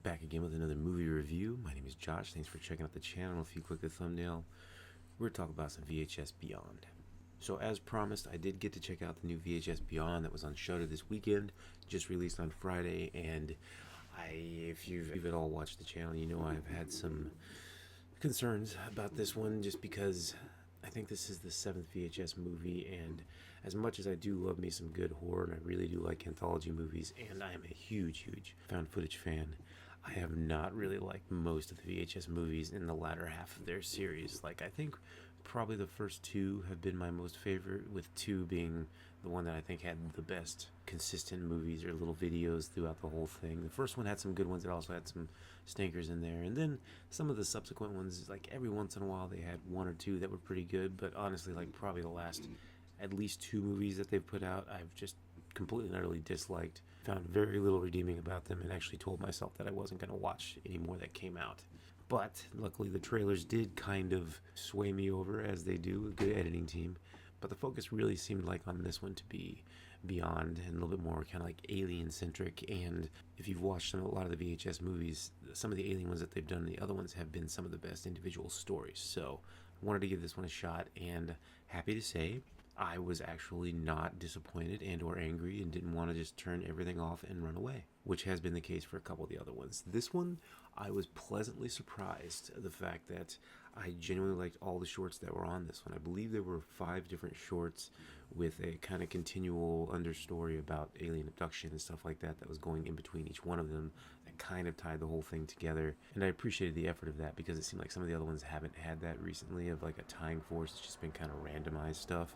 Back again with another movie review. My name is Josh. Thanks for checking out the channel. If you click the thumbnail, we're talking about some VHS Beyond. So as promised, I did get to check out the new VHS Beyond that was on Shudder this weekend, just released on Friday, and if you've at all watched the channel, you know I've had some concerns about this one just because I think this is the 7th VHS movie, and as much as I do love me some good horror, and I really do like anthology movies, and I am a huge found footage fan, I have not really liked most of the VHS movies in the latter half of their series. Like, I think probably the first two have been my most favorite, with 2 being the one that I think had the best consistent movies or little videos throughout the whole thing. The first one had some good ones, it also had some stinkers in there, and then some of the subsequent ones, like every once in a while they had 1 or 2 that were pretty good, but honestly, like probably the last at least 2 movies that they've put out, I've just completely and utterly disliked, found very little redeeming about them, and actually told myself that I wasn't going to watch any more that came out. But luckily the trailers did kind of sway me over, as they do, a good editing team. But the focus really seemed like on this one to be Beyond, and a little bit more kind of like alien centric. And if you've watched a lot of the VHS movies, some of the alien ones that they've done, the other ones have been some of the best individual stories. So I wanted to give this one a shot, and happy to say I was actually not disappointed and or angry, and didn't want to just turn everything off and run away, which has been the case for a couple of the other ones. This one, I was pleasantly surprised at the fact that I genuinely liked all the shorts that were on this one. I believe there were 5 different shorts with a kind of continual understory about alien abduction and stuff like that was going in between each one of them, that kind of tied the whole thing together. And I appreciated the effort of that, because it seemed like some of the other ones haven't had that recently, of like a tying force. It's just been kind of randomized stuff.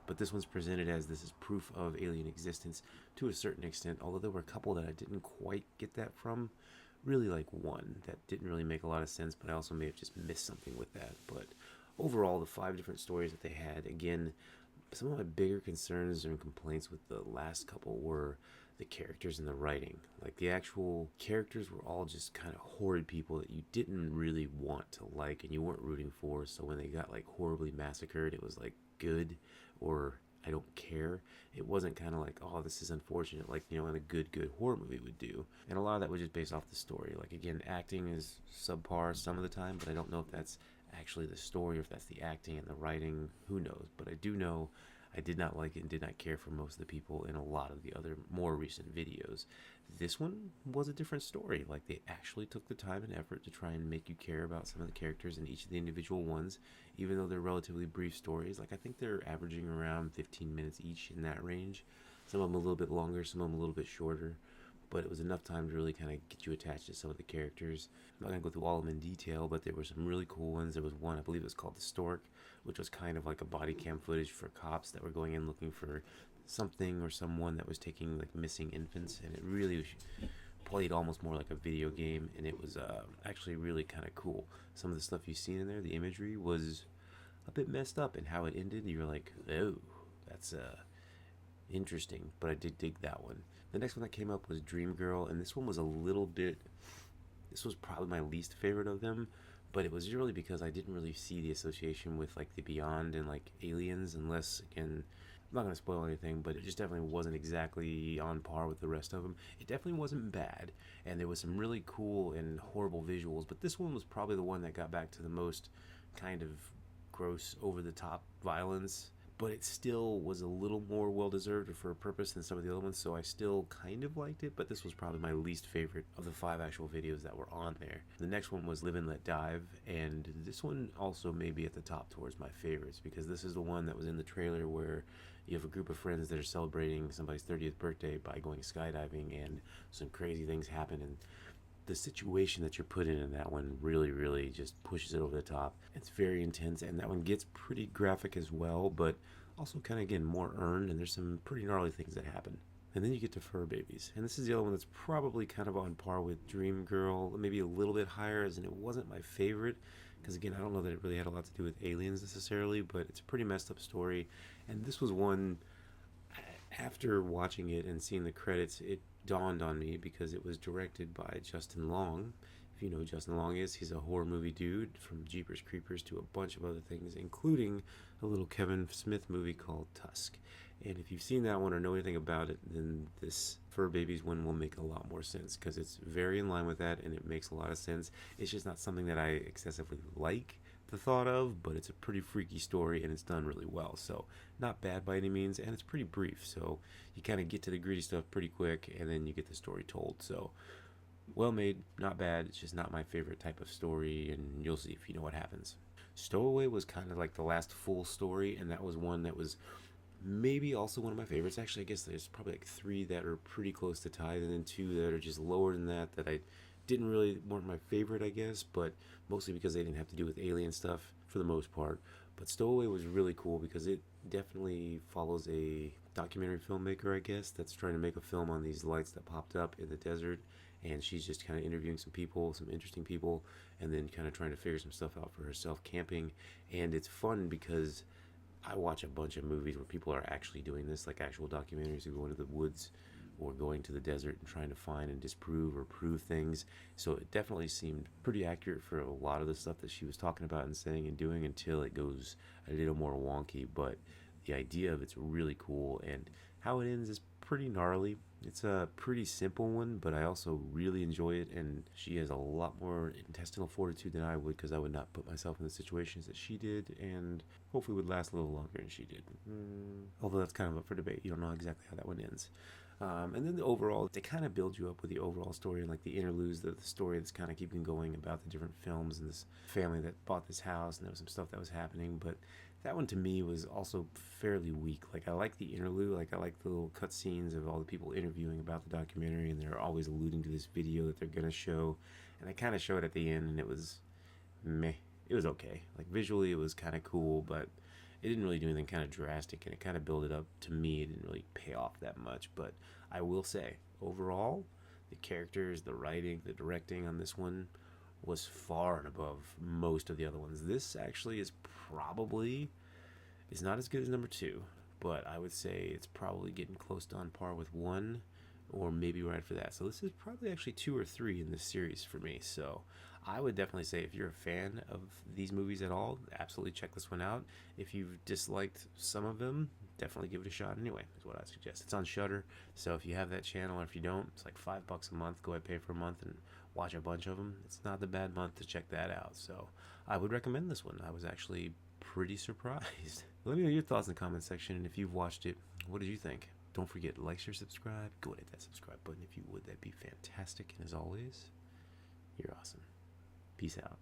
But this one's presented as this is proof of alien existence to a certain extent, although there were a couple that I didn't quite get that from. Really like one that didn't really make a lot of sense, but I also may have just missed something with that. But overall, the 5 different stories that they had, again, some of my bigger concerns and complaints with the last couple were the characters and the writing. Like, the actual characters were all just kind of horrid people that you didn't really want to like and you weren't rooting for. So when they got like horribly massacred, it was like good, or I don't care. It wasn't kind of like, oh, this is unfortunate, like, in a good horror movie would do. And a lot of that was just based off the story. Like, again, acting is subpar some of the time, but I don't know if that's actually the story or if that's the acting and the writing. Who knows? But I do know I did not like it and did not care for most of the people in a lot of the other more recent videos. This one was a different story. Like, they actually took the time and effort to try and make you care about some of the characters in each of the individual ones, even though they're relatively brief stories. Like, I think they're averaging around 15 minutes each, in that range. Some of them a little bit longer, some of them a little bit shorter, but it was enough time to really kind of get you attached to some of the characters. I'm not going to go through all of them in detail, but there were some really cool ones. There was one, I believe it was called The Stork, which was kind of like a body cam footage for cops that were going in looking for something or someone that was taking like missing infants, and it really played almost more like a video game, and it was actually really kind of cool. Some of the stuff you've seen in there, the imagery was a bit messed up, and how it ended, you were like, oh, that's interesting, but I did dig that one. The next one that came up was Dream Girl, and this one was a little bit, this was probably my least favorite of them, but it was really because I didn't really see the association with like the Beyond and like aliens, unless, again, I'm not going to spoil anything, but it just definitely wasn't exactly on par with the rest of them. It definitely wasn't bad, and there was some really cool and horrible visuals, but this one was probably the one that got back to the most kind of gross, over-the-top violence, but it still was a little more well-deserved or for a purpose than some of the other ones, so I still kind of liked it, but this was probably my least favorite of the 5 actual videos that were on there. The next one was Live and Let Dive, and this one also may be at the top towards my favorites, because this is the one that was in the trailer where you have a group of friends that are celebrating somebody's 30th birthday by going skydiving, and some crazy things happen, and the situation that you're put in that one really just pushes it over the top. It's very intense, and that one gets pretty graphic as well, but also kind of, again, more earned, and there's some pretty gnarly things that happen. And then you get to Fur Babies, and this is the other one that's probably kind of on par with Dream Girl, maybe a little bit higher, as in it wasn't my favorite, because again, I don't know that it really had a lot to do with aliens necessarily, but it's a pretty messed up story. And this was one, after watching it and seeing the credits, it dawned on me, because it was directed by Justin Long, If you know who Justin Long is, he's a horror movie dude from Jeepers Creepers to a bunch of other things, including a little Kevin Smith movie called Tusk. And if you've seen that one or know anything about it, then this Fur Babies one will make a lot more sense because it's very in line with that and it makes a lot of sense. It's just not something that I excessively like the thought of, but it's a pretty freaky story and it's done really well. So, not bad by any means, and it's pretty brief. So, you kind of get to the gritty stuff pretty quick and then you get the story told. So, well made, not bad. It's just not my favorite type of story, and you'll see if you know what happens. Stowaway was kind of like the last full story, and that was one that was maybe also one of my favorites. Actually, I guess there's probably like three that are pretty close to tied, and then two that are just lower than that that I didn't really weren't my favorite, I guess, but mostly because they didn't have to do with alien stuff for the most part. But Stowaway was really cool because it definitely follows a documentary filmmaker, I guess, that's trying to make a film on these lights that popped up in the desert. And she's just kind of interviewing some people, some interesting people, and then kind of trying to figure some stuff out for herself camping. And it's fun because I watch a bunch of movies where people are actually doing this, like actual documentaries who go into the woods or going to the desert and trying to find and disprove or prove things. So it definitely seemed pretty accurate for a lot of the stuff that she was talking about and saying and doing until it goes a little more wonky. But the idea of it's really cool, and how it ends is pretty gnarly. It's a pretty simple one, but I also really enjoy it, and she has a lot more intestinal fortitude than I would because I would not put myself in the situations that she did, and hopefully would last a little longer than she did. Although that's kind of up for debate. You don't know exactly how that one ends. And then the overall, they kind of build you up with the overall story and like the interludes, the story that's kind of keeping going about the different films and this family that bought this house, and there was some stuff that was happening. But that one to me was also fairly weak. Like I like the interlude, like I like the little cut scenes of all the people interviewing about the documentary, and they're always alluding to this video that they're gonna show, and they kind of show it at the end, and it was meh. It was okay. Like visually, it was kind of cool, but it didn't really do anything kind of drastic, and it kind of built it up. To me, it didn't really pay off that much. But I will say, overall, the characters, the writing, the directing on this one was far and above most of the other ones. This actually is probably, it's not as good as number two, but I would say it's probably getting close to on par with one, or maybe right after that. So this is probably actually two or three in this series for me. So I would definitely say if you're a fan of these movies at all, absolutely check this one out. If you've disliked some of them, definitely give it a shot anyway, is what I suggest. It's on Shudder, so if you have that channel, or if you don't, it's like $5 a month. Go ahead, pay for a month and watch a bunch of them. It's not the bad month to check that out. So I would recommend this one. I was actually pretty surprised. Let me know your thoughts in the comment section, and if you've watched it, what did you think? Don't forget, like, share, subscribe. Go ahead, hit that subscribe button if you would. That'd be fantastic. And as always, you're awesome. Peace out.